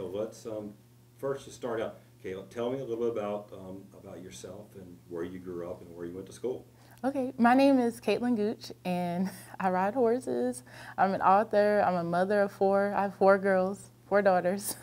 So let's first just start out. Caleb, tell me a little bit about yourself and where you grew up and where you went to school. Okay, my name is Gooch, and I ride horses. I'm an author. I'm a mother of four. I have four girls, four daughters.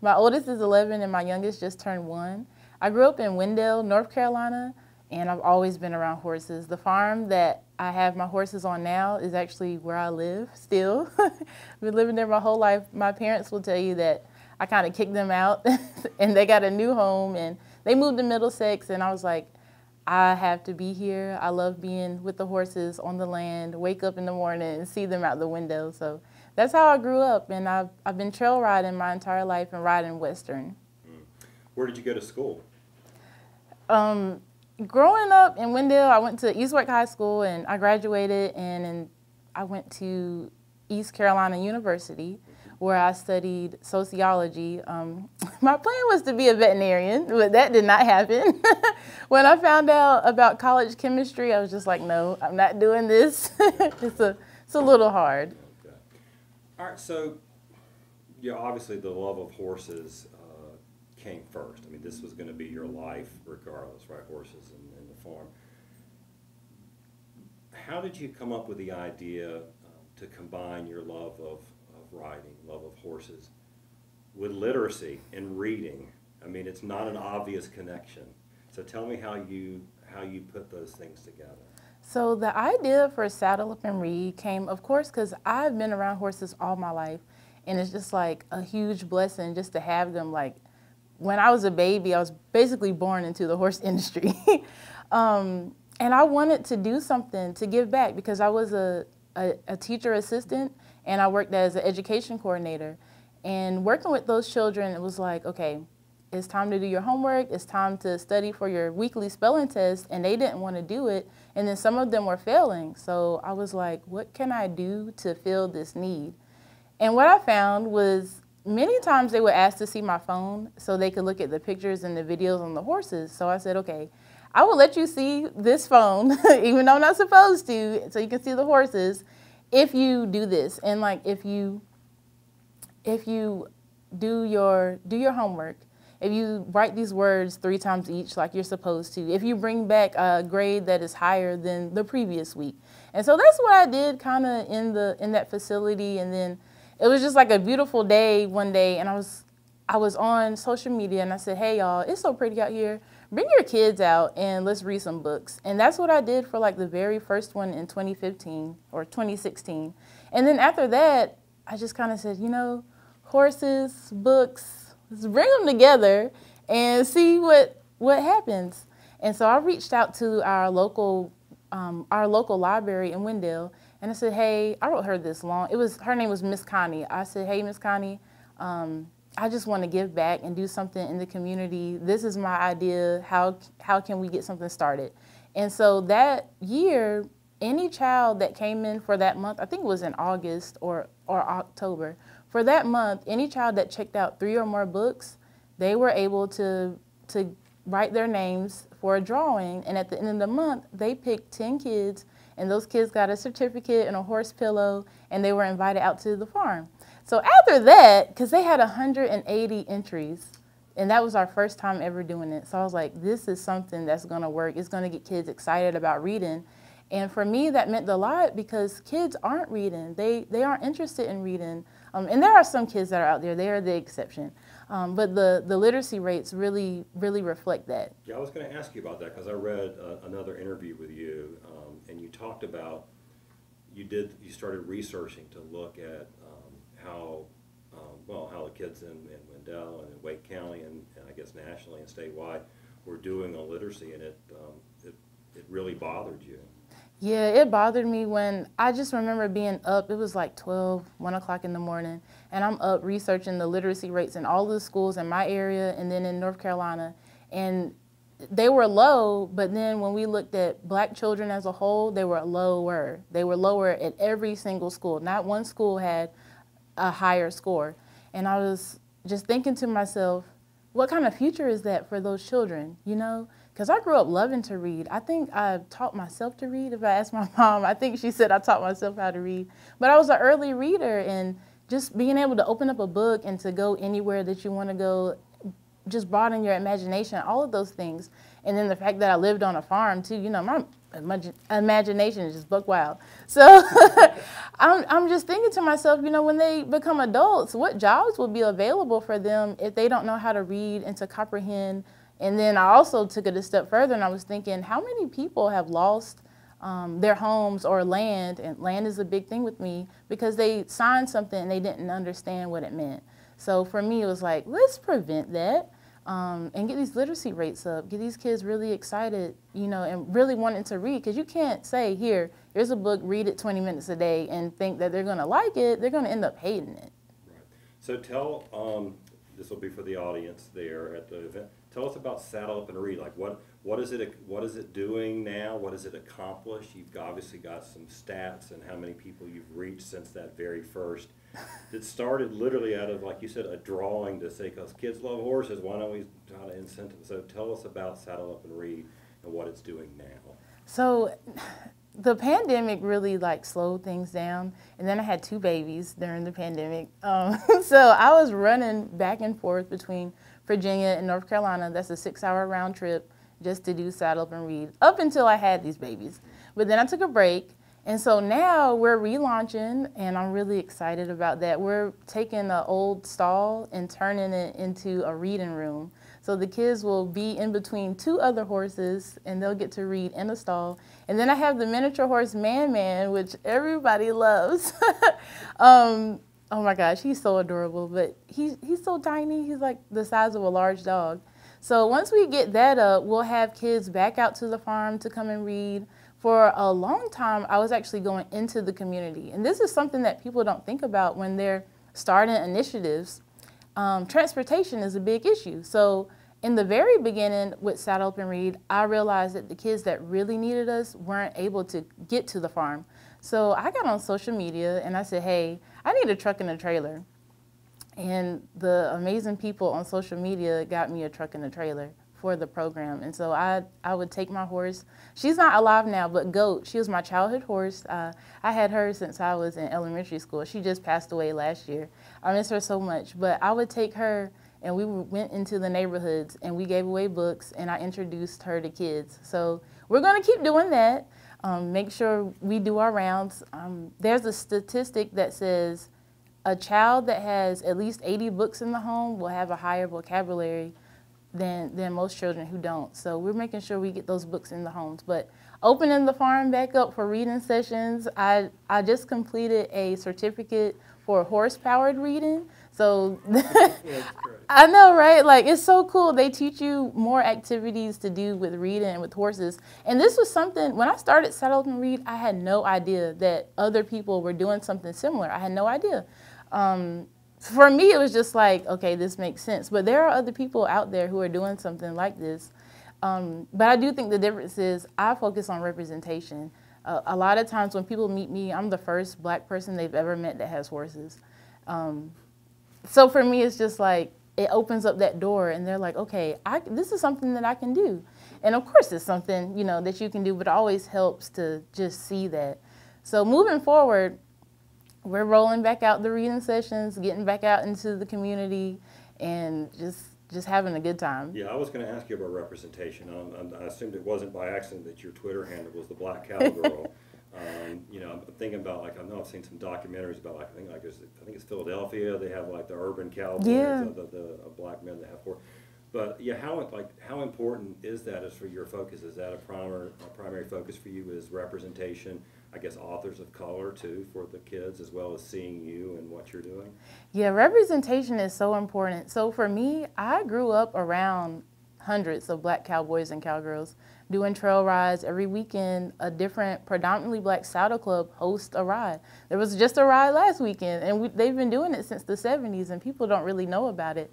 My oldest is 11, and my youngest just turned 1. I grew up in Wendell, North Carolina, and I've always been around horses. The farm that I have my horses on now is actually where I live still. I've been living there my whole life. My parents will tell you that I kind of kicked them out, and they got a new home, and they moved to Middlesex, and I was like, I have to be here. I love being with the horses on the land, wake up in the morning and see them out the window. So that's how I grew up, and I've been trail riding my entire life and riding Western. Where did you go to school? Growing up in Wendell, I went to Eastwick High School, and I graduated, and I went to East Carolina University, where I studied sociology. My plan was to be a veterinarian, but that did not happen. When I found out about college chemistry, I was just like, no, I'm not doing this. It's a little hard. Okay. All right, so yeah, obviously the love of horses came first. I mean, this was going to be your life regardless, right? Horses and the farm. How did you come up with the idea to combine your love of riding, love of horses, with literacy and reading? I mean, it's not an obvious connection. So tell me how you put those things together. So the idea for Saddle Up and Read came, of course, because I've been around horses all my life, and it's just like a huge blessing just to have them. Like, when I was a baby, I was basically born into the horse industry. And I wanted to do something to give back because I was a teacher assistant, and I worked as an education coordinator. And working with those children, it was like, okay, it's time to do your homework, it's time to study for your weekly spelling test, and they didn't want to do it, and then some of them were failing. So I was like, what can I do to fill this need? And what I found was many times they would ask to see my phone so they could look at the pictures and the videos on the horses. So I said, okay, I will let you see this phone, even though I'm not supposed to, so you can see the horses, if you do this. And like, if you do your homework, if you write these words 3 times each like you're supposed to, if you bring back a grade that is higher than the previous week. And so that's what I did kind of in that facility. And then it was just like a beautiful day one day, and I was on social media, and I said, hey y'all, it's so pretty out here. Bring your kids out and let's read some books. And that's what I did for like the very first one in 2015 or 2016. And then after that, I just kind of said, you know, horses, books, let's bring them together and see what happens. And so I reached out to our local library in Wendell, and I said, hey, I wrote her this long. Her name was Miss Connie. I said, hey, Miss Connie, I just want to give back and do something in the community. This is my idea. How can we get something started? And so that year, any child that came in for that month, I think it was in August or October, for that month, any child that checked out 3 or more books, they were able to write their names for a drawing. And at the end of the month, they picked 10 kids, and those kids got a certificate and a horse pillow, and they were invited out to the farm. So after that, because they had 180 entries, and that was our first time ever doing it. So I was like, this is something that's going to work. It's going to get kids excited about reading. And for me, that meant a lot because kids aren't reading. They aren't interested in reading. And there are some kids that are out there. They are the exception. But the literacy rates really reflect that. Yeah, I was going to ask you about that because I read another interview with you, and you talked about you started researching to look at how the kids in Wendell and in Wake County and I guess nationally and statewide were doing on literacy, and it really bothered you. Yeah, it bothered me when I just remember being up. It was like 1 o'clock in the morning, and I'm up researching the literacy rates in all the schools in my area and then in North Carolina, and they were low, but then when we looked at black children as a whole, they were lower. They were lower at every single school. Not one school had a higher score. And I was just thinking to myself, what kind of future is that for those children, you know? Because I grew up loving to read. I think I taught myself to read. If I asked my mom, I think she said I taught myself how to read. But I was an early reader, and just being able to open up a book and to go anywhere that you want to go, just broaden your imagination, all of those things. And then the fact that I lived on a farm too, you know, my imagination is just buck wild. So I'm just thinking to myself, you know, when they become adults, what jobs will be available for them if they don't know how to read and to comprehend? And then I also took it a step further and I was thinking, how many people have lost their homes or land, and land is a big thing with me, because they signed something and they didn't understand what it meant. So for me, it was like, let's prevent that and get these literacy rates up, get these kids really excited, you know, and really wanting to read, because you can't say, here's a book, read it 20 minutes a day and think that they're going to like it. They're going to end up hating it. Right. So tell, this will be for the audience there at the event, tell us about Saddle Up and Read. Like what is it doing now? What does it accomplish? You've obviously got some stats and how many people you've reached since that very first. It started literally out of, like you said, a drawing to say, because kids love horses, why don't we try to incent them? So tell us about Saddle Up and Read and what it's doing now. So the pandemic really like slowed things down, and then I had 2 babies during the pandemic. So I was running back and forth between Virginia and North Carolina. That's a 6-hour round trip just to do Saddle Up and Read up until I had these babies. But then I took a break, and so now we're relaunching, and I'm really excited about that. We're taking an old stall and turning it into a reading room. So the kids will be in between 2 other horses, and they'll get to read in a stall. And then I have the miniature horse Man, which everybody loves. Oh my gosh, he's so adorable, but he's so tiny. He's like the size of a large dog. So once we get that up, we'll have kids back out to the farm to come and read. For a long time, I was actually going into the community. And this is something that people don't think about when they're starting initiatives. Transportation is a big issue. So in the very beginning with Saddle Up and Read, I realized that the kids that really needed us weren't able to get to the farm. So I got on social media and I said, hey, I need a truck and a trailer. And the amazing people on social media got me a truck and a trailer for the program. And so I would take my horse. She's not alive now, but Gooch, she was my childhood horse. I had her since I was in elementary school. She just passed away last year. I miss her so much. But I would take her, and we went into the neighborhoods and we gave away books, and I introduced her to kids. So we're going to keep doing that. Make sure we do our rounds. There's a statistic that says a child that has at least 80 books in the home will have a higher vocabulary than most children who don't. So we're making sure we get those books in the homes. But opening the farm back up for reading sessions, I just completed a certificate for horse-powered reading. So I know, right? Like, it's so cool. They teach you more activities to do with reading and with horses. And this was something, when I started Saddle Up and Read, I had no idea that other people were doing something similar. I had no idea. For me, it was just like, okay, this makes sense. But there are other people out there who are doing something like this. But I do think the difference is I focus on representation. A lot of times when people meet me, I'm the first Black person they've ever met that has horses. So for me, it's just like, it opens up that door and they're like, okay, this is something that I can do. And of course it's something, you know, that you can do, but it always helps to just see that. So moving forward, we're rolling back out the reading sessions, getting back out into the community, and just having a good time. Yeah, I was going to ask you about representation. I assumed it wasn't by accident that your Twitter handle was the Black Cowgirl. You know, I'm thinking about, like, I know I've seen some documentaries about, like, I think it's Philadelphia. They have like the urban cowboys, yeah. the Black men that have horses. But yeah, how important is that as for your focus? Is that a primary focus for you? Is representation? I guess authors of color too for the kids, as well as seeing you and what you're doing? Yeah, representation is so important. So for me, I grew up around hundreds of Black cowboys and cowgirls doing trail rides. Every weekend, a different predominantly Black saddle club hosts a ride. There was just a ride last weekend, and they've been doing it since the 70s, and people don't really know about it.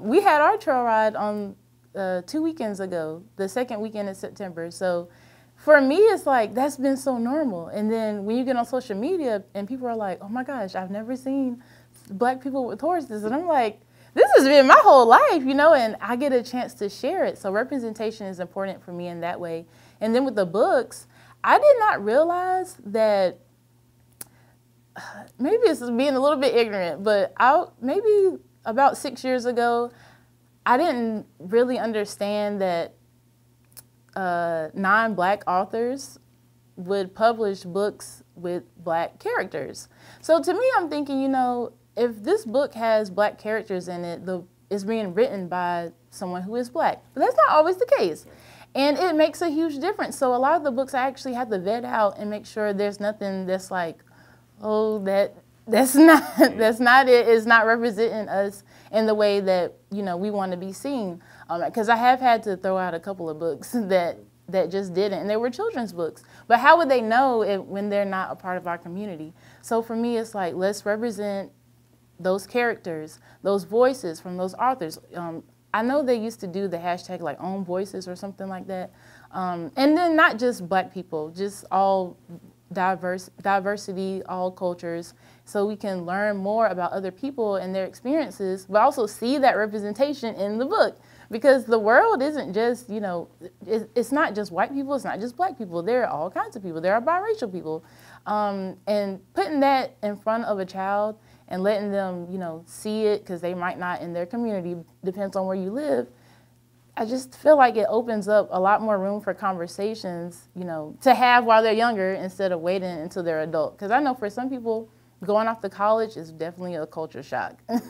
We had our trail ride on 2 weekends ago, the second weekend in September. So for me, it's like, that's been so normal. And then when you get on social media and people are like, oh my gosh, I've never seen Black people with horses. And I'm like, this has been my whole life, you know, and I get a chance to share it. So representation is important for me in that way. And then with the books, I did not realize that maybe it's being a little bit ignorant, but maybe about 6 years ago, I didn't really understand that non-Black authors would publish books with Black characters. So to me, I'm thinking, you know, if this book has Black characters in it, it's being written by someone who is Black. But that's not always the case. And it makes a huge difference. So a lot of the books I actually have to vet out and make sure there's nothing that's like, oh, that's not it. It's not representing us in the way that, you know, we want to be seen. Because I have had to throw out a couple of books that just didn't, and they were children's books. But how would they know when they're not a part of our community? So for me, it's like, let's represent those characters, those voices from those authors. I know they used to do the hashtag like own voices or something like that. And then not just Black people, just all diversity, all cultures, so we can learn more about other people and their experiences, but also see that representation in the book. Because the world isn't just, you know, it's not just white people, it's not just Black people. There are all kinds of people. There are biracial people. And putting that in front of a child and letting them, you know, see it, because they might not in their community, depends on where you live, I just feel like it opens up a lot more room for conversations, you know, to have while they're younger instead of waiting until they're adult. Because I know for some people, going off to college is definitely a culture shock. Sure.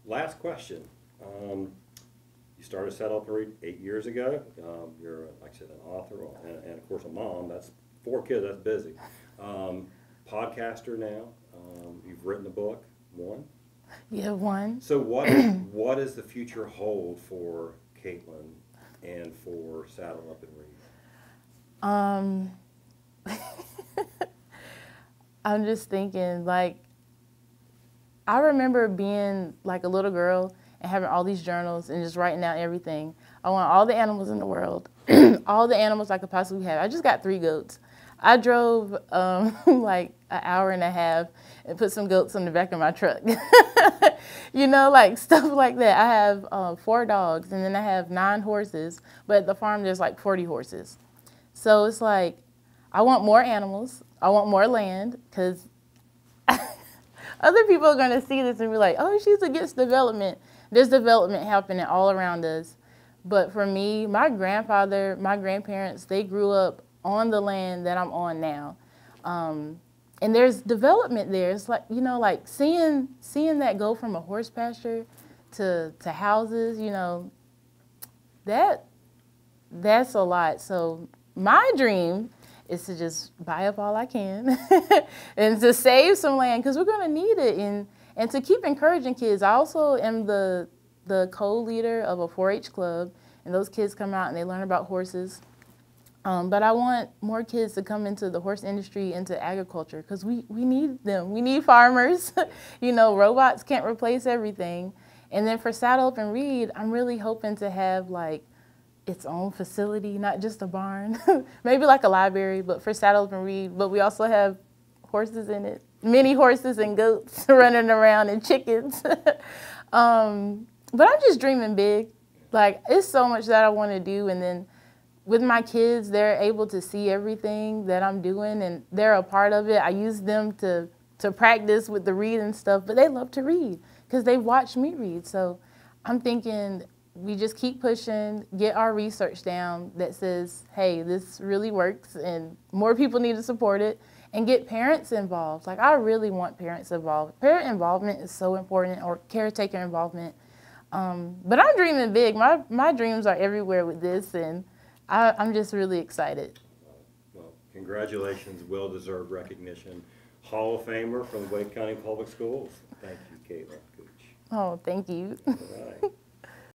Last question. You started Set Up and Read 8 years ago. You're, like I said, an author and of course, a mom. That's 4 kids. That's busy. Podcaster now. You've written a book, 1. Yeah, 1. So what does the future hold for Caitlin and for Saddle Up and Read? I'm just thinking, like, I remember being like a little girl and having all these journals and just writing down everything. I want all the animals in the world, all the animals I could possibly have. I just got 3 goats. I drove like an hour and a half and put some goats on the back of my truck. You know, like stuff like that. I have 4 dogs, and then I have 9 horses, but at the farm there's like 40 horses. So it's like, I want more animals. I want more land, because other people are going to see this and be like, oh, she's against development. There's development happening all around us. But for me, my grandfather, my grandparents, they grew up on the land that I'm on now. And there's development there. It's like, you know, like seeing that go from a horse pasture to houses, you know, that's a lot. So my dream is to just buy up all I can and to save some land, because we're going to need it, and to keep encouraging kids. I also am the co-leader of a 4-H club, and those kids come out and they learn about horses. But I want more kids to come into the horse industry, into agriculture, because we need them. We need farmers. You know, robots can't replace everything. And then for Saddle Up and Read, I'm really hoping to have like its own facility, not just a barn. Maybe like a library, but for Saddle Up and Read. But we also have horses in it, many horses and goats running around, and chickens. But I'm just dreaming big. Like, it's so much that I want to do, and then with my kids, they're able to see everything that I'm doing, and they're a part of it. I use them to practice with the reading stuff, but they love to read because they watch me read. So I'm thinking we just keep pushing, get our research down that says, hey, this really works and more people need to support it, and get parents involved. Like, I really want parents involved. Parent involvement is so important, or caretaker involvement. But I'm dreaming big. My dreams are everywhere with this, and I'm just really excited. Well, congratulations, well-deserved recognition. Hall of Famer from the Wake County Public Schools. Thank you, Caitlin Gooch. Oh, thank you. All right.